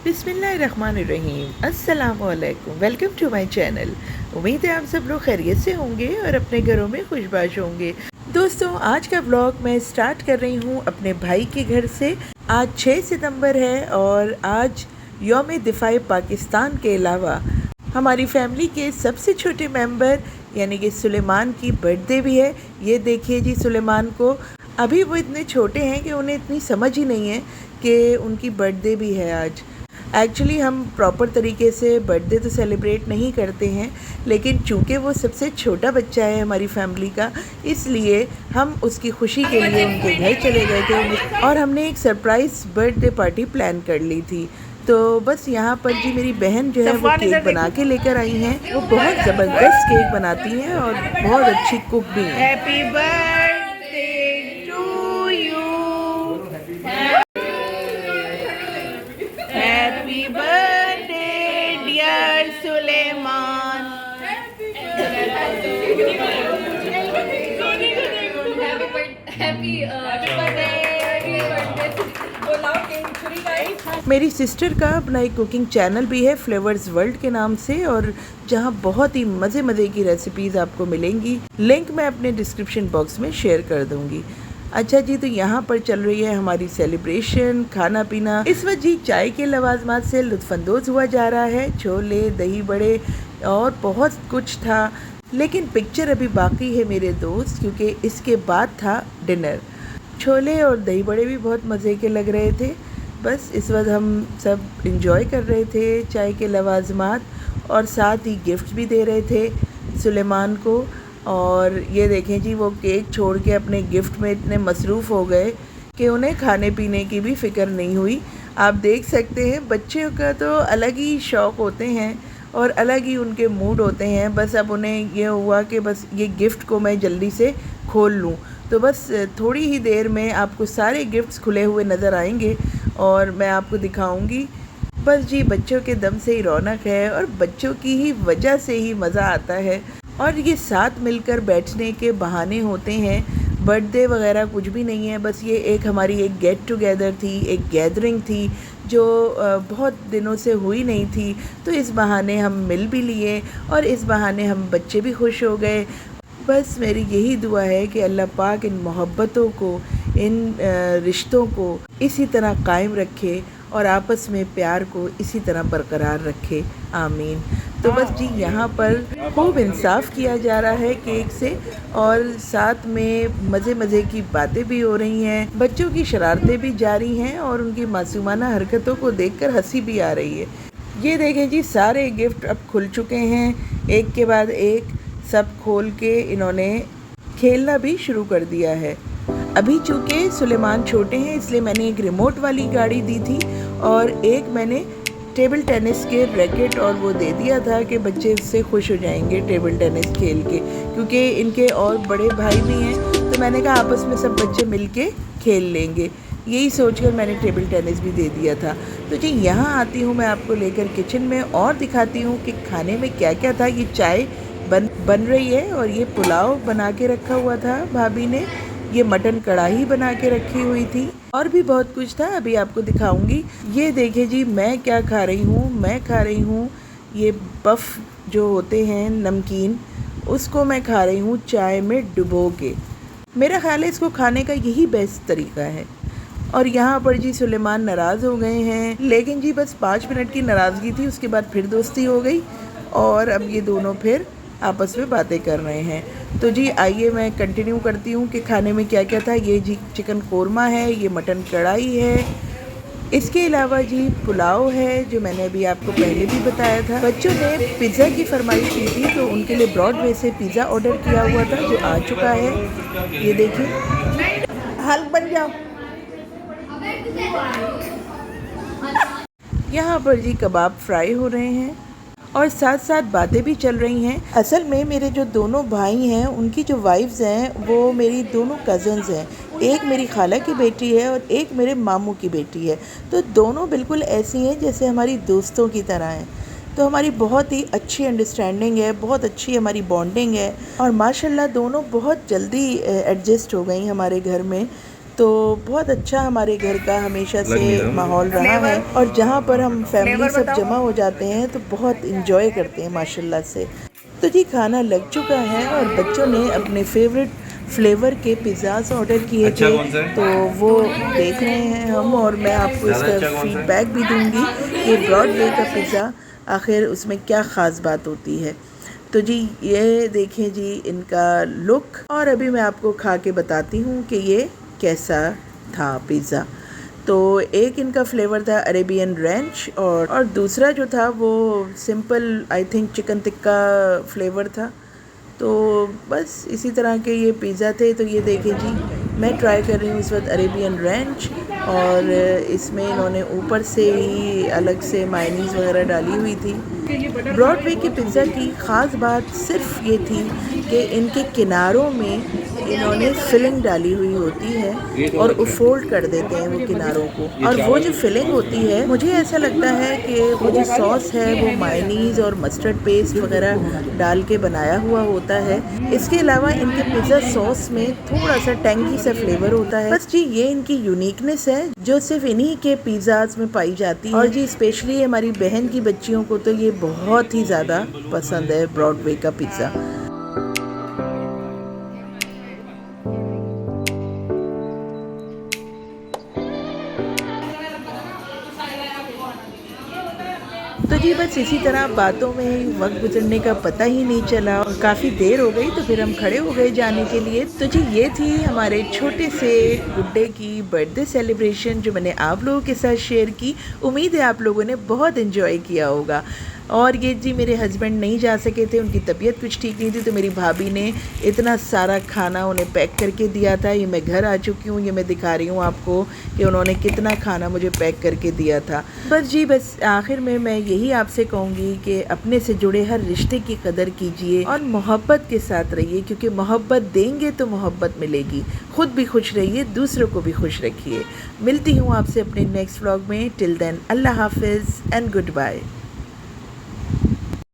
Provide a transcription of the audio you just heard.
बिस्मिल्लाहिर्रहमानिर्रहीम। अस्सलाम वालेकुम। Welcome to my channel. उम्मीद है आप सब लोग खैरियत से होंगे और अपने घरों में खुशबाश होंगे। दोस्तों, आज का व्लॉग मैं स्टार्ट कर रही हूँ अपने भाई के घर से। आज 6 सितंबर है और आज यौम दिफ़ाए पाकिस्तान के अलावा हमारी फैमिली के सबसे छोटे मेंबर यानी कि सुलेमान की बर्थडे भी है। ये देखिए जी, सुलेमान को अभी वो इतने छोटे हैं कि उन्हें इतनी समझ ही नहीं है कि उनकी बर्थडे भी है आज। एक्चुअली हम प्रॉपर तरीके से बर्थडे तो सेलिब्रेट नहीं करते हैं, लेकिन चूंकि वो सबसे छोटा बच्चा है हमारी फैमिली का, इसलिए हम उसकी खुशी के लिए उनके घर चले गए थे और हमने एक सरप्राइज़ बर्थडे पार्टी प्लान कर ली थी। तो बस यहाँ पर जी मेरी बहन जो है वो केक बना के लेकर आई हैं। वो बहुत ज़बरदस्त केक बनाती हैं और बहुत अच्छी कुक भी हैं। Happy birthday to you, happy birthday dear Suleman. मेरी सिस्टर का अपना एक कुकिंग चैनल भी है फ्लेवर्स वर्ल्ड के नाम से, और जहां बहुत ही मज़े की रेसिपीज़ आपको मिलेंगी। लिंक मैं अपने डिस्क्रिप्शन बॉक्स में शेयर कर दूंगी। अच्छा जी, तो यहाँ पर चल रही है हमारी सेलिब्रेशन, खाना पीना। इस वक्त जी चाय के लवाजमात से लुत्फ़अंदोज़ हुआ जा रहा है। छोले, दही बड़े और बहुत कुछ था, लेकिन पिक्चर अभी बाकी है मेरे दोस्त, क्योंकि इसके बाद था डिनर। छोले और दही बड़े भी बहुत मज़े के लग रहे थे। बस इस वक्त हम सब इंजॉय कर रहे थे चाय के लवाजमात, और साथ ही गिफ्ट भी दे रहे थे सुलेमान को। और ये देखें जी, वो केक छोड़ के अपने गिफ्ट में इतने मसरूफ़ हो गए कि उन्हें खाने पीने की भी फ़िक्र नहीं हुई। आप देख सकते हैं, बच्चों का तो अलग ही शौक़ होते हैं और अलग ही उनके मूड होते हैं। बस अब उन्हें ये हुआ कि बस ये गिफ्ट को मैं जल्दी से खोल लूँ। तो बस थोड़ी ही देर में आपको सारे गिफ्ट्स खुले हुए नज़र आएंगे और मैं आपको दिखाऊंगी। बस जी, बच्चों के दम से ही रौनक है और बच्चों की ही वजह से ही मज़ा आता है, और ये साथ मिलकर बैठने के बहाने होते हैं। बर्थडे वगैरह कुछ भी नहीं है, बस ये एक हमारी एक गेट टुगेदर थी, एक गैदरिंग थी जो बहुत दिनों से हुई नहीं थी। तो इस बहाने हम मिल भी लिए और इस बहाने हम बच्चे भी खुश हो गए। बस मेरी यही दुआ है कि अल्लाह पाक इन मोहब्बतों को, इन रिश्तों को इसी तरह कायम रखे और आपस में प्यार को इसी तरह बरकरार रखे। आमीन। तो बस जी, यहाँ पर खूब इंसाफ किया जा रहा है केक से, और साथ में मज़े की बातें भी हो रही हैं, बच्चों की शरारतें भी जारी हैं और उनकी मासूमाना हरकतों को देखकर हंसी भी आ रही है। ये देखें जी, सारे गिफ्ट अब खुल चुके हैं, एक के बाद एक सब खोल के इन्होंने खेलना भी शुरू कर दिया है। अभी चूँकि सुलेमान छोटे हैं, इसलिए मैंने एक रिमोट वाली गाड़ी दी थी और एक मैंने टेबल टेनिस के रैकेट और वो दे दिया था कि बच्चे इससे खुश हो जाएंगे टेबल टेनिस खेल के, क्योंकि इनके और बड़े भाई भी हैं। तो मैंने कहा आपस में सब बच्चे मिलके खेल लेंगे, यही सोचकर मैंने टेबल टेनिस भी दे दिया था। तो जी, यहाँ आती हूँ मैं आपको लेकर किचन में और दिखाती हूँ कि खाने में क्या क्या था। ये चाय बन रही है और ये पुलाव बना के रखा हुआ था भाभी ने, ये मटन कढ़ाई बना के रखी हुई थी, और भी बहुत कुछ था, अभी आपको दिखाऊंगी। ये देखिए जी, मैं क्या खा रही हूँ। मैं खा रही हूँ ये पफ जो होते हैं नमकीन, उसको मैं खा रही हूँ चाय में डुबो के। मेरा ख्याल है इसको खाने का यही बेस्ट तरीका है। और यहाँ पर जी सुलेमान नाराज़ हो गए हैं, लेकिन जी बस 5 मिनट की नाराज़गी थी, उसके बाद फिर दोस्ती हो गई और अब ये दोनों फिर आपस में बातें कर रहे हैं। तो जी आइए मैं कंटिन्यू करती हूँ कि खाने में क्या क्या था। ये जी चिकन कोरमा है, ये मटन कढ़ाई है, इसके अलावा जी पुलाव है जो मैंने अभी आपको पहले भी बताया था। बच्चों ने पिज़्ज़ा की फरमाइश की थी तो उनके लिए ब्रॉडवे से पिज़्ज़ा ऑर्डर किया हुआ था जो आ चुका है। ये देखिए, हल्क बन जाओ। यहाँ पर जी कबाब फ्राई हो रहे हैं और साथ साथ बातें भी चल रही हैं। असल में मेरे जो दोनों भाई हैं उनकी जो वाइफ्स हैं वो मेरी दोनों कज़न्स हैं। एक मेरी खाला की बेटी है और एक मेरे मामू की बेटी है। तो दोनों बिल्कुल ऐसी हैं जैसे हमारी दोस्तों की तरह हैं। तो हमारी बहुत ही अच्छी अंडरस्टैंडिंग है, बहुत अच्छी हमारी बॉन्डिंग है और माशाल्लाह दोनों बहुत जल्दी एडजस्ट हो गई हमारे घर में। तो बहुत अच्छा हमारे घर का हमेशा से माहौल रहा है, और जहाँ पर हम फैमिली सब जमा हो जाते हैं तो बहुत इंजॉय करते हैं माशाल्लाह से। तो जी खाना लग चुका है और बच्चों ने अपने फेवरेट फ्लेवर के पिज़्ज़ाज ऑर्डर किए थे, तो वो देख रहे हैं हम, और मैं आपको इसका फीडबैक भी दूंगी कि ब्रॉडवे का पिज़्ज़ा आखिर उसमें क्या ख़ास बात होती है। तो जी ये देखें जी इनका लुक, और अभी मैं आपको खा के बताती हूँ कि ये कैसा था पिज़्ज़ा। तो एक इनका फ्लेवर था अरेबियन रैंच, और दूसरा जो था वो simple I think chicken tikka flavour था। तो बस इसी तरह के ये पिज़्ज़ा थे। तो ये देखें जी मैं ट्राई कर रही हूँ इस वक्त अरेबियन रैंच, और इसमें इन्होंने ऊपर से ही अलग से मायनीज़ वगैरह डाली हुई थी। ब्रॉडवे के पिज़्ज़ा की ख़ास बात सिर्फ ये थी कि इनके किनारों में इन्होंने फिलिंग डाली हुई होती है और वो फोल्ड कर देते हैं वो किनारों को, और वो जो फिलिंग होती है मुझे ऐसा लगता है कि वो जो सॉस है वो मायनीज़ और मस्टर्ड पेस्ट वगैरह डाल के बनाया हुआ होता है। इसके अलावा इनके पिज़्ज़ा सॉस में थोड़ा सा टैंगी सा फ्लेवर होता है। बस जी ये इनकी यूनिकनेस है जो सिर्फ इन्हीं के पिज़्ज़ाज में पाई जाती है, और जी स्पेशली हमारी बहन की बच्चियों को तो ये बहुत ही ज़्यादा पसंद है ब्रॉडवे का पिज़्ज़ा। तो जी बस इसी तरह बातों में वक्त गुजरने का पता ही नहीं चला, और काफ़ी देर हो गई तो फिर हम खड़े हो गए जाने के लिए। तो जी ये थी हमारे छोटे से गुड्डे की बर्थडे सेलिब्रेशन जो मैंने आप लोगों के साथ शेयर की। उम्मीद है आप लोगों ने बहुत इन्जॉय किया होगा। और ये जी मेरे हस्बैंड नहीं जा सके थे, उनकी तबीयत कुछ ठीक नहीं थी, तो मेरी भाभी ने इतना सारा खाना उन्हें पैक करके दिया था। ये मैं घर आ चुकी हूँ, ये मैं दिखा रही हूँ आपको कि उन्होंने कितना खाना मुझे पैक करके दिया था। बस आखिर में मैं यही आपसे कहूँगी कि अपने से जुड़े हर रिश्ते की कदर कीजिए और मोहब्बत के साथ रहिए, क्योंकि मोहब्बत देंगे तो मोहब्बत मिलेगी। खुद भी खुश रहिए, दूसरों को भी खुश रखिए। मिलती हूँ आपसे अपने नेक्स्ट व्लॉग में। टिल देन अल्लाह हाफिज़ एंड गुड बाय।